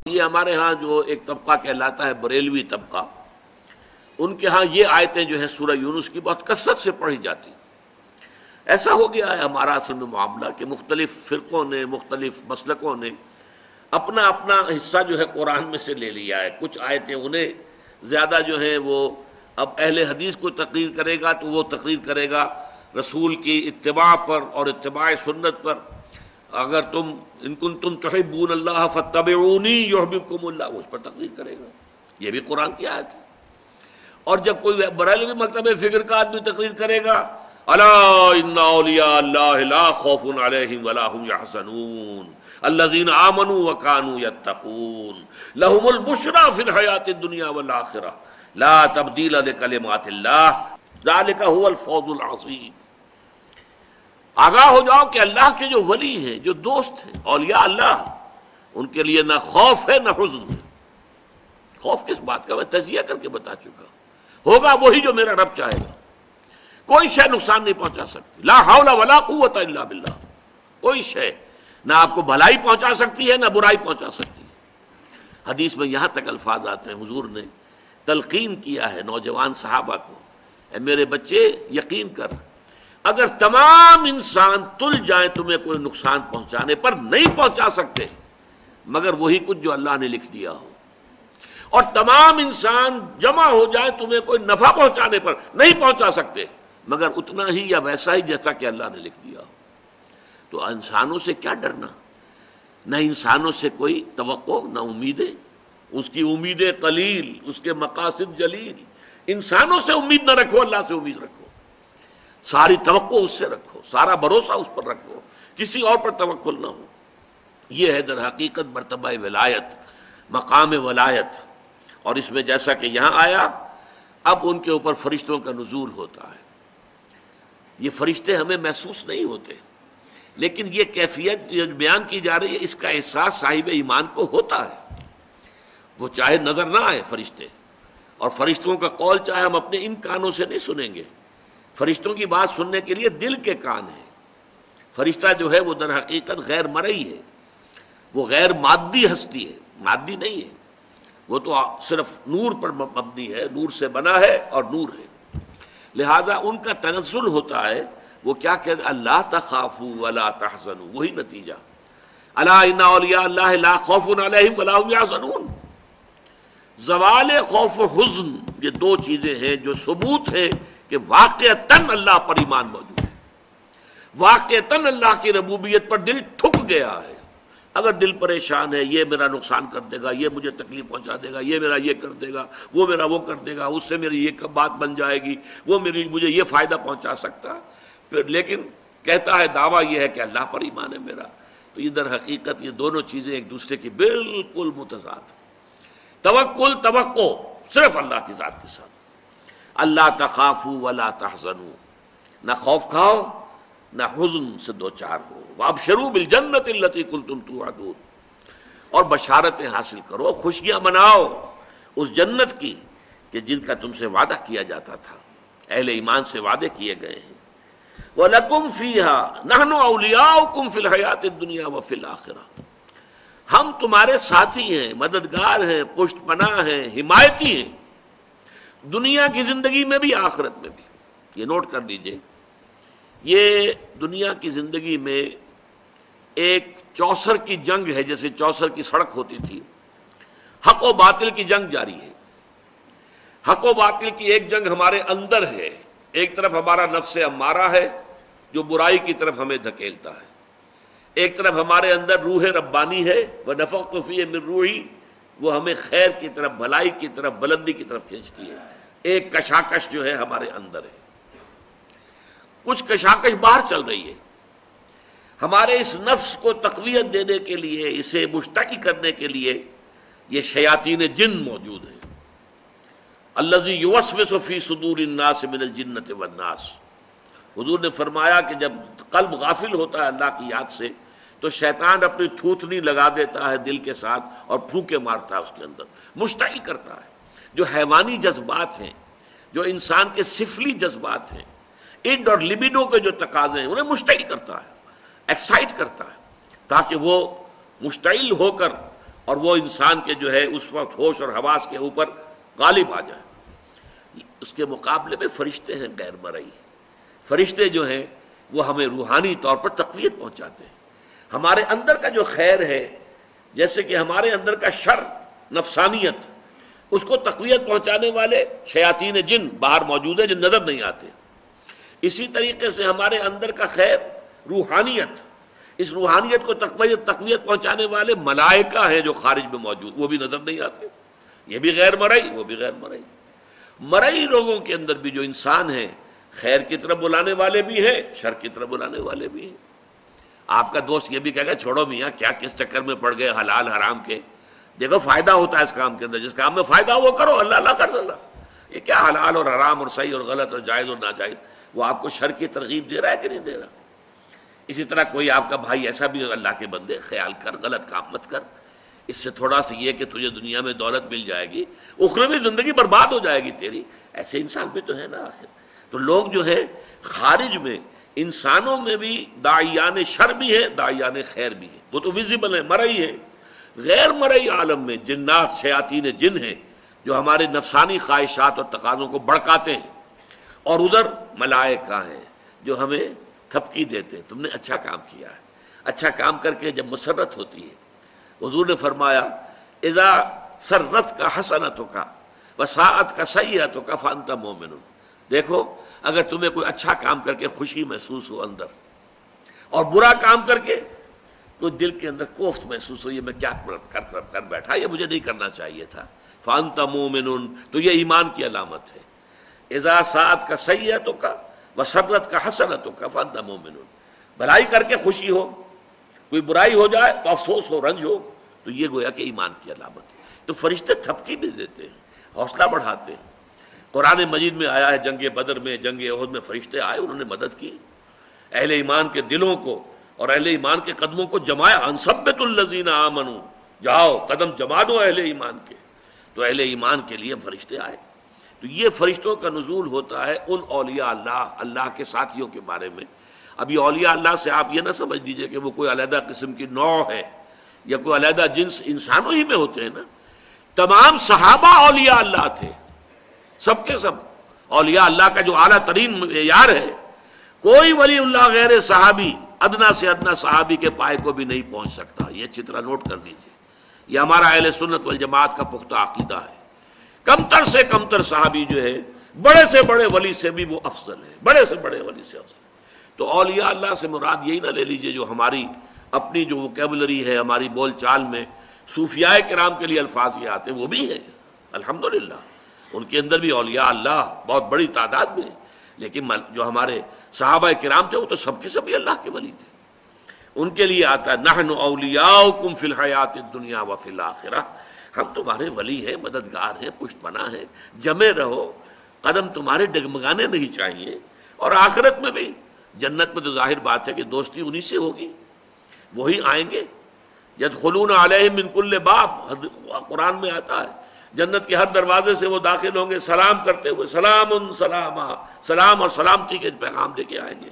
یہ ہمارے ہاں جو ایک طبقہ کہلاتا ہے بریلوی طبقہ، ان کے ہاں یہ آیتیں جو ہے سورہ یونس کی بہت کثرت سے پڑھی جاتی. ایسا ہو گیا ہے ہمارا اصل میں معاملہ کہ مختلف فرقوں نے، مختلف مسلکوں نے اپنا اپنا حصہ جو ہے قرآن میں سے لے لیا ہے. کچھ آیتیں انہیں زیادہ جو ہیں وہ، اب اہل حدیث کو تقریر کرے گا تو وہ تقریر کرے گا رسول کی اتباع پر اور اتباع سنت پر. اگر تم ان کنتم تحبون اللہ فاتبعونی یحببکم اللہ، اس پر تقریر کرے گا. یہ بھی قرآن کی آیت ہے. اور جب کوئی بریلوی مکتب فکر کا آدمی تقریر کرے گا الا ان اولیاء اللہ لا خوف علیہم ولا هم يحزنون الذین آمنوا وكانوا يتقون لهم البشرى في الحیاۃ الدنیا والآخرہ لا تبدیل لکلمات اللہ ذلک هو الفوز العظیم. آگاہ ہو جاؤ کہ اللہ کے جو ولی ہیں، جو دوست ہیں، اولیاء اللہ، ان کے لیے نہ خوف ہے نہ حزن ہے. خوف کس بات کا؟ میں تجزیہ کر کے بتا چکا. ہوگا وہی جو میرا رب چاہے گا. کوئی شے نقصان نہیں پہنچا سکتی. لا حول ولا قوت الا باللہ. کوئی شے نہ آپ کو بھلائی پہنچا سکتی ہے نہ برائی پہنچا سکتی ہے. حدیث میں یہاں تک الفاظ آتے ہیں، حضور نے تلقین کیا ہے نوجوان صحابہ کو، اے میرے بچے یقین کر، اگر تمام انسان تل جائیں تمہیں کوئی نقصان پہنچانے پر نہیں پہنچا سکتے مگر وہی کچھ جو اللہ نے لکھ دیا ہو، اور تمام انسان جمع ہو جائے تمہیں کوئی نفع پہنچانے پر نہیں پہنچا سکتے مگر اتنا ہی یا ویسا ہی جیسا کہ اللہ نے لکھ دیا ہو. تو انسانوں سے کیا ڈرنا؟ نہ انسانوں سے کوئی توقع نہ امیدیں. اس کی امیدیں قلیل، اس کے مقاصد جلیل. انسانوں سے امید نہ رکھو، اللہ سے امید رکھو. ساری توقع اس سے رکھو، سارا بھروسہ اس پر رکھو، کسی اور پر توکل نہ ہو. یہ ہے در حقیقت مرتبہ ولایت، مقام ولایت. اور اس میں جیسا کہ یہاں آیا، اب ان کے اوپر فرشتوں کا نزول ہوتا ہے. یہ فرشتے ہمیں محسوس نہیں ہوتے، لیکن یہ کیفیت جو بیان کی جا رہی ہے اس کا احساس صاحب ایمان کو ہوتا ہے. وہ چاہے نظر نہ آئے فرشتے، اور فرشتوں کا قول چاہے ہم اپنے ان کانوں سے نہیں سنیں گے. فرشتوں کی بات سننے کے لیے دل کے کان ہیں. فرشتہ جو ہے وہ در حقیقت غیر مرئی ہے، وہ غیر مادی ہستی ہے، مادی نہیں ہے. وہ تو صرف نور پر مبنی ہے، نور سے بنا ہے اور نور ہے. لہذا ان کا تنزل ہوتا ہے. وہ کیا کہتے ہیں؟ اللہ تخافوا ولا تحزنوا. وہی نتیجہ، الا ان اولیاء اللہ لا خوف علیہم ولا هم يحزنون. زوال خوف و حزن، یہ دو چیزیں ہیں جو ثبوت ہے کہ واقعتاً اللہ پر ایمان موجود ہے، واقعتاً اللہ کی ربوبیت پر دل ٹھک گیا ہے. اگر دل پریشان ہے، یہ میرا نقصان کر دے گا، یہ مجھے تکلیف پہنچا دے گا، یہ میرا یہ کر دے گا، وہ میرا وہ کر دے گا، اس سے میری یہ بات بن جائے گی، وہ مجھے یہ فائدہ پہنچا سکتا، لیکن کہتا ہے دعویٰ یہ ہے کہ اللہ پر ایمان ہے میرا. تو یہ در حقیقت یہ دونوں چیزیں ایک دوسرے کی بالکل متضاد. توکل، توقع صرف اللہ کی ذات کے ساتھ. اللہ تخافوا ولا تحزنوا، نہ خوف کھاؤ نہ حزن سے دو چار ہو. وابشروا بالجنۃ التي كنتم توعدون، اور بشارتیں حاصل کرو، خوشیاں مناؤ اس جنت کی کہ جن کا تم سے وعدہ کیا جاتا تھا، اہل ایمان سے وعدے کیے گئے ہیں. وَلَكُمْ فِيهَا نَحْنُ أَوْلِيَاؤُكُمْ فِي الْحَيَاةِ الدُّنْيَا وَفِي الْآخِرَةِ. ہم تمہارے ساتھی ہیں، مددگار ہیں، پشت پناہ ہیں، حمایتی ہیں، دنیا کی زندگی میں بھی آخرت میں بھی. یہ نوٹ کر لیجئے، یہ دنیا کی زندگی میں ایک چوسر کی جنگ ہے. جیسے چوسر کی سڑک ہوتی تھی، حق و باطل کی جنگ جاری ہے. حق و باطل کی ایک جنگ ہمارے اندر ہے. ایک طرف ہمارا نفس امارہ ہے جو برائی کی طرف ہمیں دھکیلتا ہے، ایک طرف ہمارے اندر روح ربانی ہے، وَنَفَخْتُ فِيهِ مِن رُوحِي، وہ ہمیں خیر کی طرف، بھلائی کی طرف، بلندی کی طرف کھینچتی ہے. ایک کشاکش جو ہے ہمارے اندر ہے. کچھ کشاکش باہر چل رہی ہے. ہمارے اس نفس کو تقویت دینے کے لیے، اسے مشتعل کرنے کے لیے یہ شیاطین جن موجود ہیں. الذی یوسوس فی صدور الناس من الجنۃ والناس. حضور نے فرمایا کہ جب قلب غافل ہوتا ہے اللہ کی یاد سے تو شیطان اپنی تھوتنی لگا دیتا ہے دل کے ساتھ اور پھونکے مارتا ہے اس کے اندر، مشتعل کرتا ہے. جو حیوانی جذبات ہیں، جو انسان کے سفلی جذبات ہیں، اڈ اور لبیڈو کے جو تقاضے ہیں، انہیں مشتعل کرتا ہے، ایکسائٹ کرتا ہے، تاکہ وہ مشتعل ہو کر اور وہ انسان کے جو ہے اس وقت ہوش اور حواس کے اوپر غالب آ جائے۔ اس کے مقابلے میں فرشتے ہیں غیر مرئی۔ فرشتے جو ہیں وہ ہمیں روحانی طور پر تقویت پہنچاتے ہیں۔ ہمارے اندر کا جو خیر ہے، جیسے کہ ہمارے اندر کا شر، نفسانیت، اس کو تقویت پہنچانے والے شیاطین جن باہر موجود ہیں جو نظر نہیں آتے، اسی طریقے سے ہمارے اندر کا خیر روحانیت، اس روحانیت کو تقویت پہنچانے والے ملائکہ ہیں جو خارج میں موجود، وہ بھی نظر نہیں آتے، یہ بھی غیر مرئی، وہ بھی غیر مرئی۔ مرئی لوگوں کے اندر بھی جو انسان ہیں، خیر کی طرف بلانے والے بھی ہیں، شر کی طرف بلانے والے بھی ہیں۔ آپ کا دوست یہ بھی کہے گا چھوڑو میاں کیا کس چکر میں پڑ گئے حلال حرام کے، دیکھو فائدہ ہوتا ہے اس کام کے اندر، جس کام میں فائدہ ہو وہ کرو، اللہ اللہ کر اللہ۔ یہ کیا حلال اور حرام اور صحیح اور غلط اور جائز اور ناجائز، وہ آپ کو شر کی ترغیب دے رہا ہے کہ نہیں دے رہا؟ اسی طرح کوئی آپ کا بھائی ایسا بھی، اللہ کے بندے خیال کر، غلط کام مت کر، اس سے تھوڑا سا یہ کہ تجھے دنیا میں دولت مل جائے گی، اخروی زندگی برباد ہو جائے گی تیری، ایسے انسان بھی تو ہے نا آخر۔ تو لوگ جو ہے خارج میں، انسانوں میں بھی داعیان شر بھی ہے، داعیان خیر بھی ہے، وہ تو ویزیبل ہے، مرئی ہے۔ غیر مرئی عالم میں جنات، شیاطین جن ہیں جو ہمارے نفسانی خواہشات اور تقاضوں کو بڑکاتے ہیں، اور ادھر ملائکہ ہیں جو ہمیں تھپکی دیتے ہیں، تم نے اچھا کام کیا ہے۔ اچھا کام کر کے جب مسرت ہوتی ہے، حضور نے فرمایا اذا سرت کا حسنتوں کا وساعت کا سیئتوں کا فانت مومن۔ دیکھو اگر تمہیں کوئی اچھا کام کر کے خوشی محسوس ہو اندر، اور برا کام کر کے کوئی دل کے اندر کوفت محسوس ہو، یہ میں کیا کر بیٹھا، یہ مجھے نہیں کرنا چاہیے تھا، فانت مومن، تو یہ ایمان کی علامت ہے۔ اذا ساعت کا سیئتوں کا وسرت کا حسنتوں کا فانت مومن، بھلائی کر کے خوشی ہو، کوئی برائی ہو جائے تو افسوس ہو، رنج ہو، تو یہ گویا کہ ایمان کی علامت ہے۔ تو فرشتے تھپکی بھی دیتے ہیں، حوصلہ بڑھاتے ہیں۔ قرآن مجید میں آیا ہے جنگ بدر میں، جنگ احد میں فرشتے آئے، انہوں نے مدد کی، اہل ایمان کے دلوں کو اور اہل ایمان کے قدموں کو جمایا۔ انثبت الذین آمنوا، جاؤ قدم جما دو اہل ایمان کے، تو اہل ایمان کے لیے فرشتے آئے۔ تو یہ فرشتوں کا نزول ہوتا ہے ان اولیاء اللہ، اللہ کے ساتھیوں کے بارے میں۔ اب یہ اولیاء اللہ سے آپ یہ نہ سمجھ لیجئے کہ وہ کوئی علیحدہ قسم کی نوع ہے یا کوئی علیحدہ جنس، انسانوں ہی میں ہوتے ہیں نا۔ تمام صحابہ اولیاء اللہ تھے، سب کے سب اولیاء اللہ کا جو اعلیٰ ترین معیار ہے، کوئی ولی اللہ غیر صحابی ادنا سے ادنا صحابی کے پائے کو بھی نہیں پہنچ سکتا۔ یہ اچھی طرح نوٹ کر دیجئے، یہ ہمارا اہل سنت والجماعت کا پختہ عقیدہ ہے۔ کمتر سے کمتر صحابی جو ہے بڑے سے بڑے ولی سے بھی وہ افضل ہے، بڑے سے بڑے ولی سے افضل۔ تو اولیاء اللہ سے مراد یہی نہ لے لیجئے جو ہماری اپنی جو ووکیبلری ہے، ہماری بول چال میں صوفیاء کرام کے لیے الفاظ یہ آتے ہیں، وہ بھی ہیں الحمدللہ، ان کے اندر بھی اولیاء اللہ بہت بڑی تعداد میں، لیکن جو ہمارے صحابہ کرام تھے وہ تو سب کے سب اللہ کے ولی تھے۔ ان کے لیے آتا ہے نحن اولیاؤکم فی الحیات الدنیا وفی الآخرہ، ہم تمہارے ولی ہیں، مددگار ہیں، پشت پناہ ہیں، جمے رہو، قدم تمہارے ڈگمگانے نہیں چاہیے۔ اور آخرت میں بھی، جنت میں تو ظاہر بات ہے کہ دوستی انہی سے ہوگی، وہی آئیں گے۔ یدخلون علیہم من کل باب، قرآن میں آتا ہے جنت کے ہر دروازے سے وہ داخل ہوں گے سلام کرتے ہوئے، سلام سلاما، سلام اور سلامتی کے پیغام لے کے آئیں گے۔